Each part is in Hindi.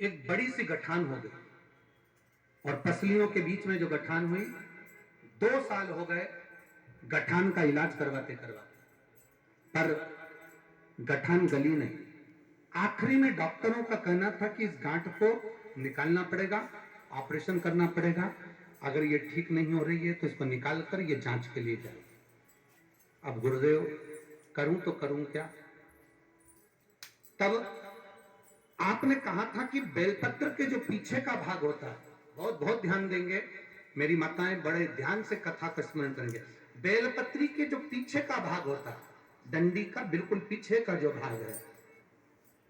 एक बड़ी सी गठान हो गई और पसलियों के बीच में जो गठान हुई, 2 साल हो गए गठान का इलाज करवाते करवाते, पर गठान गली नहीं। आखिरी में डॉक्टरों का कहना था कि इस गांठ को निकालना पड़ेगा, ऑपरेशन करना पड़ेगा, अगर ये ठीक नहीं हो रही है तो इसको निकाल कर ये जांच के लिए जाए। अब गुरुदेव करूं तो करूं क्या? तब आपने कहा था कि बेलपत्र के जो पीछे का भाग होता है, बहुत बहुत ध्यान देंगे, मेरी माताएं बड़े ध्यान से कथा का स्मरण करेंगे। बेलपत्री के जो पीछे का भाग होता है, डंडी का बिल्कुल पीछे का जो भाग है,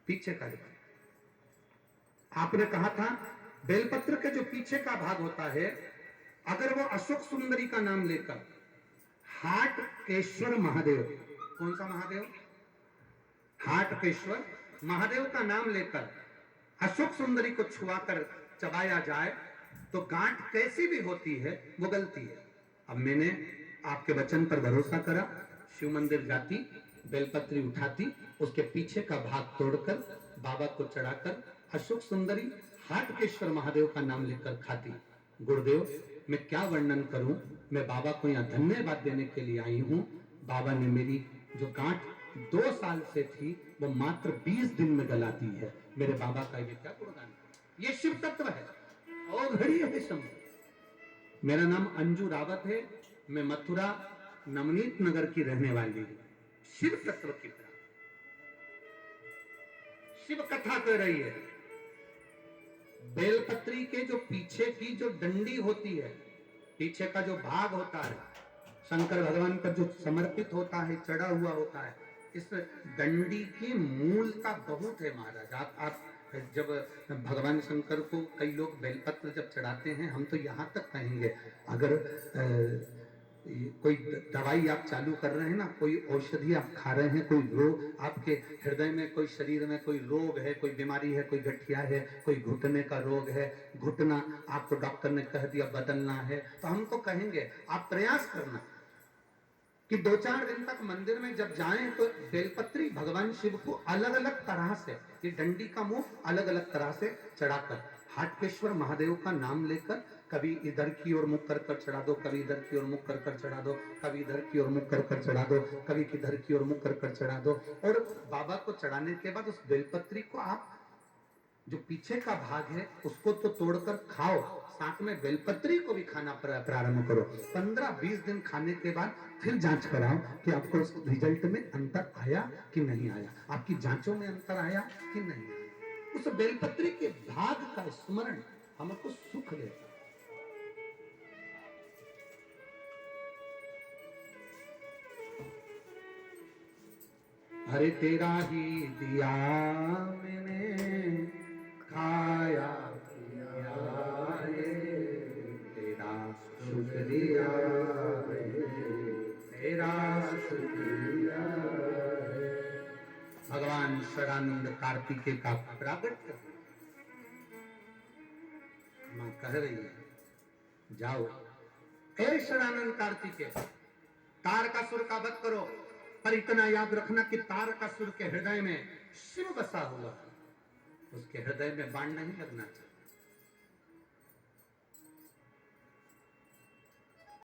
पीछे का जो भाग, आपने कहा था बेलपत्र के जो पीछे का भाग होता है, अगर वो अशोक सुंदरी का नाम लेकर हाटकेश्वर महादेव, कौन सा महादेव? हाटकेश्वर महादेव का नाम लेकर अशोक सुंदरी को छुआकर चबाया जाए तो गांठ कैसी भी होती है वो गलती है। अब मैंने आपके वचन पर भरोसा करा, शिव मंदिर जाती, बेलपत्री उठाती, उसके पीछे का भाग तोड़कर बाबा को चढ़ाकर अशोक सुंदरी हाटकेश्वर महादेव का नाम लेकर खाती। गुरुदेव मैं क्या वर्णन करूं, मैं बाबा को यहाँ धन्यवाद देने के लिए आई हूं। बाबा ने मेरी जो गांठ 2 साल से थी वो मात्र 20 दिन में गला दी है। मेरे बाबा का ये क्या गुणगान, ये शिव तत्व है और घड़ी है शंभु। मेरा नाम अंजू रावत है, मैं मथुरा नवनीत नगर की रहने वाली हूं। शिव तत्व की तरह शिव कथा कह रही है। बेलपत्री के जो पीछे की जो डंडी होती है, पीछे का जो भाग होता है, शंकर भगवान पर जो समर्पित होता है, चढ़ा हुआ होता है, इस डंडी के मूल का बहुत है महाराज। आप जब भगवान शंकर को कई लोग बेलपत्र जब चढ़ाते हैं, हम तो यहाँ तक कहेंगे, अगर कोई दवाई आप चालू कर रहे हैं ना, कोई औषधि आप खा रहे हैं, कोई रोग आपके हृदय में, कोई शरीर में कोई रोग है, कोई बीमारी है, कोई गठिया है, कोई घुटने का रोग है, घुटना आपको डॉक्टर ने कह दिया बदलना है, तो हम तो कहेंगे आप प्रयास करना कि 2-4 दिन तक मंदिर में जब जाएं तो बेलपत्री भगवान शिव को अलग अलग तरह से, ये डंडी का मुंह अलग अलग तरह से चढ़ाकर हाटकेश्वर महादेव का नाम लेकर कभी इधर की ओर मुख कर कर चढ़ा दो, कभी इधर की ओर मुख कर कर चढ़ा दो, कभी इधर की ओर मुख कर कर चढ़ा दो, कभी किधर की ओर मुख कर कर चढ़ा दो। और बाबा को चढ़ाने के बाद उस बेलपत्री को आप जो पीछे का भाग है उसको तो तोड़कर खाओ, साथ में बेलपत्री को भी खाना प्रारंभ करो। 15-20 दिन खाने के बाद फिर जांच कराओ कि आपको उस रिजल्ट में अंतर आया कि नहीं आया, आपकी जांचों में अंतर आया कि नहीं आया। उस बेलपत्री के भाग का स्मरण हमको सुख देता। अरे तेरा ही दिया मैंने खाया पिया रे, तेरा शुक्रिया रे, तेरा शुक्रिया रे। भगवान शरानंद कार्तिकेय का प्रागट्य मां कह रही है, जाओ हे शरानंद कार्तिकेय, तारकासुर का वध करो, पर इतना याद रखना कि तारकासुर के हृदय में शिव बसा हुआ है, उसके हृदय में बाण नहीं लगना चाहिए।